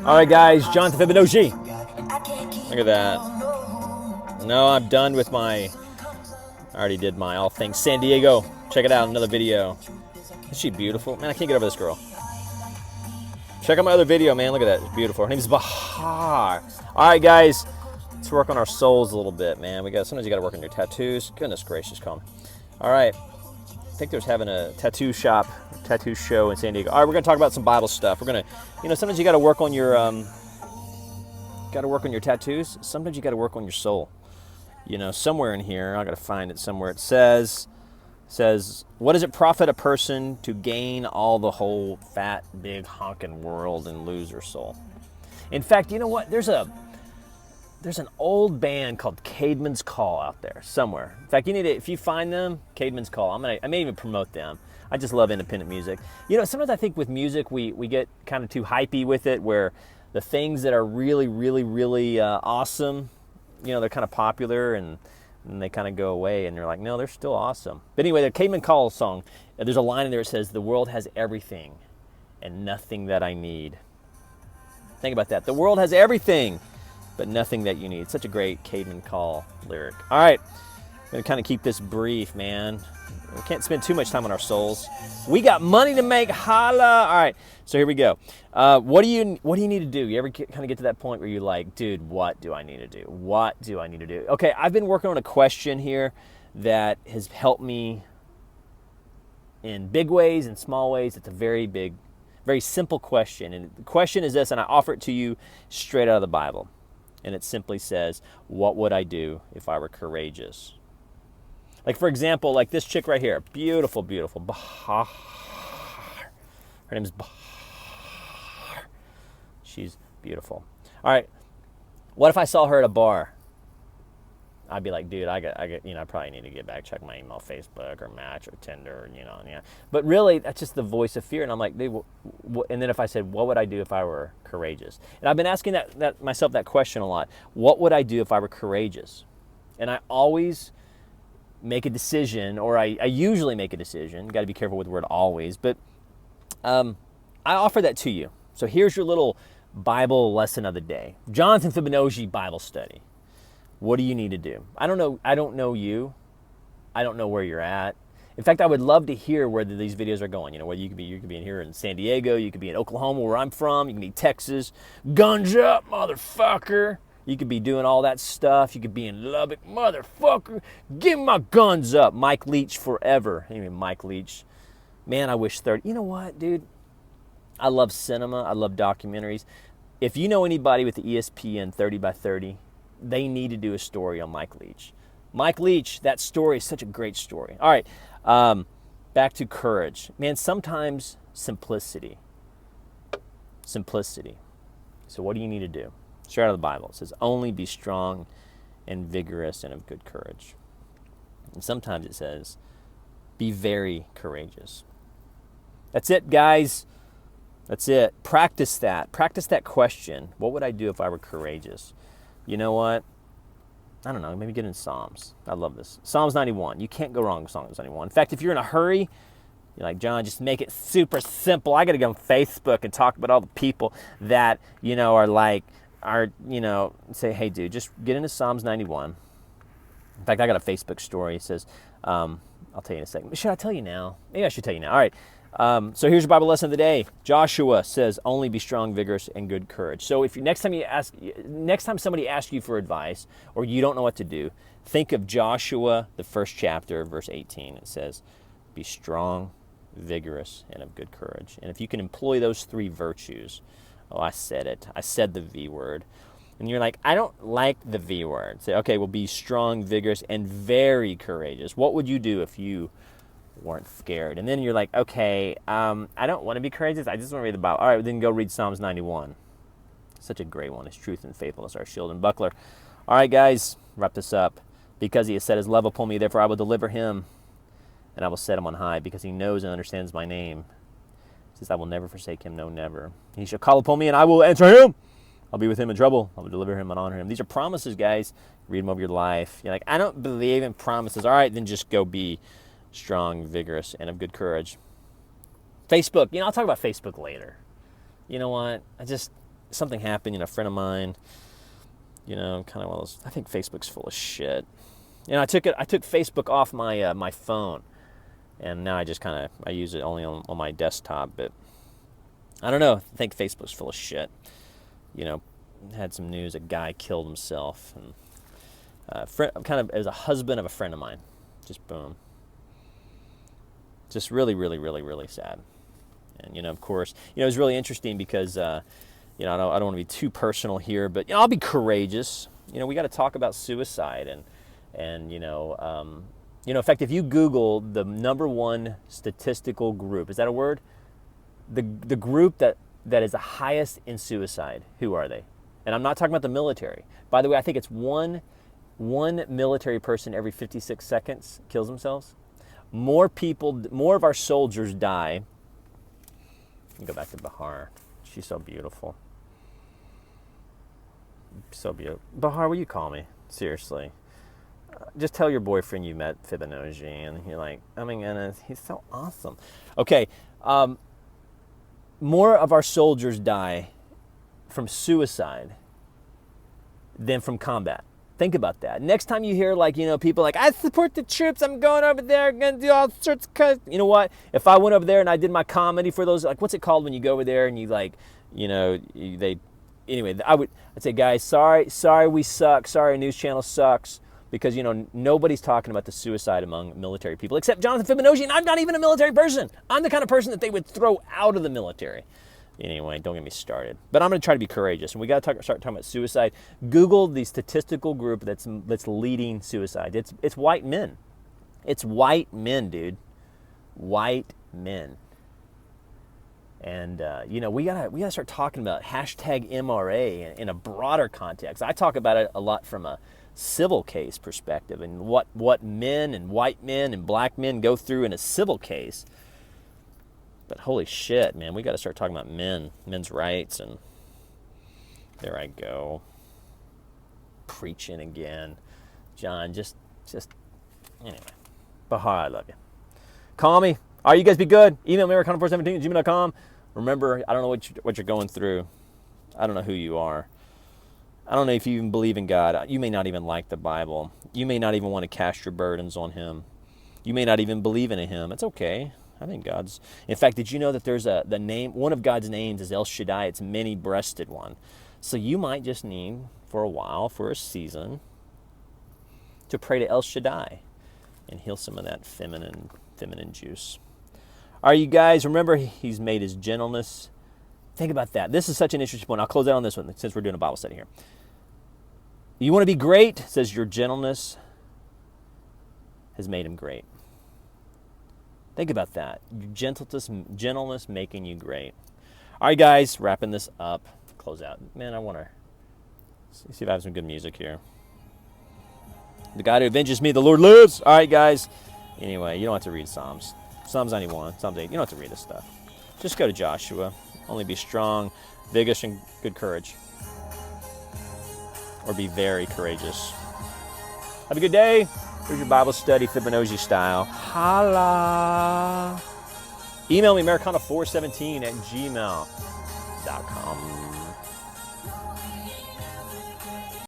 All right, guys, Jonathan Fibonojji. Look at that. No, I'm done with my... I already did my all things San Diego. Check it out, another video. Is she beautiful? Man, I can't get over this girl. Check out my other video, man. Look at that. It's beautiful. Her name's Bahar. All right, guys. Let's work on our souls a little bit, man. Sometimes you got to work on your tattoos. Goodness gracious, calm. All right. I think there's having a tattoo shop, tattoo show in San Diego. All right, we're going to talk about some Bible stuff. We're going to, sometimes you got to work on your, tattoos. Sometimes you got to work on your soul. Somewhere in here, I got to find it somewhere. It says, what does it profit a person to gain all the whole fat, big, honking world and lose her soul? In fact, you know what? There's an old band called Caedmon's Call out there somewhere. In fact, if you find them, Caedmon's Call. I may even promote them. I just love independent music. Sometimes I think with music we get kind of too hypey with it, where the things that are really, really, really awesome, they're kind of popular and they kind of go away, and you're like, no, they're still awesome. But anyway, the Caedmon's Call song, there's a line in there that says, "The world has everything and nothing that I need." Think about that. The world has everything, but nothing that you need. Such a great Caedmon's Call lyric. All right, I'm going to kind of keep this brief, man. We can't spend too much time on our souls. We got money to make, holla. All right, so here we go. What do you need to do? You ever kind of get to that point where you're like, dude, what do I need to do? What do I need to do? Okay, I've been working on a question here that has helped me in big ways and small ways. It's a very big, very simple question. And the question is this, and I offer it to you straight out of the Bible. And it simply says, what would I do if I were courageous? Like, for example, like this chick right here. Beautiful, beautiful. Bahar. Her name is Bahar. She's beautiful. All right. What if I saw her at a bar? I'd be like, dude, I probably need to get back, check my email, Facebook, or Match, or Tinder, yeah. But really, that's just the voice of fear. And I'm like, dude, and then if I said, what would I do if I were courageous? And I've been asking myself that question a lot. What would I do if I were courageous? And I always make a decision, or I usually make a decision. Got to be careful with the word always, but I offer that to you. So here's your little Bible lesson of the day. Jonathan Fibonojji Bible study. What do you need to do? I don't know you. I don't know where you're at. In fact, I would love to hear where these videos are going. Whether you could be in here in San Diego, you could be in Oklahoma, where I'm from, you can be Texas. Guns up, motherfucker. You could be doing all that stuff. You could be in Lubbock, motherfucker. Give my guns up. Mike Leach forever. Mike Leach. Man, I wish 30. You know what, dude? I love cinema. I love documentaries. If you know anybody with the ESPN 30 by 30, they need to do a story on Mike Leach. Mike Leach, that story is such a great story. All right, back to courage. Man, sometimes simplicity. Simplicity. So what do you need to do? Straight out of the Bible. It says, only be strong and vigorous and of good courage. And sometimes it says, be very courageous. That's it, guys. That's it. Practice that. Practice that question. What would I do if I were courageous? You know what? I don't know. Maybe get in Psalms. I love this. Psalms 91. You can't go wrong with Psalms 91. In fact, if you're in a hurry, you're like, John, just make it super simple. I got to go on Facebook and talk about all the people that, say, hey, dude, just get into Psalms 91. In fact, I got a Facebook story. It says, I'll tell you in a second. Should I tell you now? Maybe I should tell you now. All right. So here's your Bible lesson of the day. Joshua says, only be strong, vigorous, and good courage. So if next time somebody asks you for advice, or you don't know what to do, think of Joshua, the first chapter, verse 18. It says, be strong, vigorous, and of good courage. And if you can employ those three virtues, I said it. I said the V word. And you're like, I don't like the V word. Say, okay, well, be strong, vigorous, and very courageous. What would you do if you weren't scared? And then you're like, okay, I don't want to be courageous. I just want to read the Bible. All right, then go read Psalms 91. Such a great one. His truth and faithfulness are shield and buckler. All right, guys, wrap this up. Because he has set his love upon me, therefore I will deliver him, and I will set him on high, because he knows and understands my name. He says, I will never forsake him, no, never. He shall call upon me, and I will answer him. I'll be with him in trouble. I will deliver him and honor him. These are promises, guys. Read them over your life. You're like, I don't believe in promises. All right, then just go be strong, vigorous, and of good courage. Facebook. I'll talk about Facebook later. you know what? Something happened, a friend of mine, kind of one of those, I think Facebook's full of shit. I took Facebook off my my phone, and now I use it only on my desktop, but I don't know, I think Facebook's full of shit. Had some news, a guy killed himself, and as a husband of a friend of mine, just boom. Just really, really, really, really sad. And, of course, it was really interesting because, I don't want to be too personal here, but, I'll be courageous. We got to talk about suicide and in fact, if you Google the number one statistical group, is that a word? The group that is the highest in suicide, who are they? And I'm not talking about the military. By the way, I think it's one military person every 56 seconds kills themselves. More of our soldiers die. Let me go back to Bahar. She's so beautiful. So beautiful. Bahar, will you call me? Seriously. Just tell your boyfriend you met Fibonojji, and you're like, oh my goodness, he's so awesome. Okay. More of our soldiers die from suicide than from combat. Think about that. Next time you hear people like, I support the troops, I'm going over there, I'm going to do all sorts of cuts. You know what? If I went over there and I did my comedy for those, what's it called when you go over there and you I'd say, guys, sorry we suck. Sorry, our news channel sucks. Because, nobody's talking about the suicide among military people except Jonathan Fibonojji, and I'm not even a military person. I'm the kind of person that they would throw out of the military. Anyway, don't get me started. But I'm going to try to be courageous, and we got to start talking about suicide. Google the statistical group that's leading suicide. It's white men. It's white men, dude. White men. And we gotta start talking about #MRA in a broader context. I talk about it a lot from a civil case perspective and what men and white men and black men go through in a civil case. But holy shit, man, we got to start talking about men's rights, and there I go, preaching again. John, just anyway. Bahar, I love you. Call me. All right, you guys be good. Email me, americana417@gmail.com. Remember, I don't know what you're going through. I don't know who you are. I don't know if you even believe in God. You may not even like the Bible. You may not even want to cast your burdens on Him. You may not even believe in Him. It's okay. I think God's... In fact, did you know that there's the name, one of God's names is El Shaddai. It's many-breasted one. So you might just need, for a while, for a season, to pray to El Shaddai and heal some of that feminine juice. All right, you guys, remember, He's made His gentleness. Think about that. This is such an interesting point. I'll close out on this one since we're doing a Bible study here. You want to be great? It says your gentleness has made Him great. Think about that. Your gentleness making you great. All right, guys, wrapping this up. Close out. Man, I want to see if I have some good music here. The God who avenges me, the Lord lives. All right, guys. Anyway, you don't have to read Psalms. Psalms 91, Psalms 8. You don't have to read this stuff. Just go to Joshua. Only be strong, vigorous, and good courage. Or be very courageous. Have a good day. Here's your Bible study, Fibonacci style. Holla. Email me, americana417@gmail.com.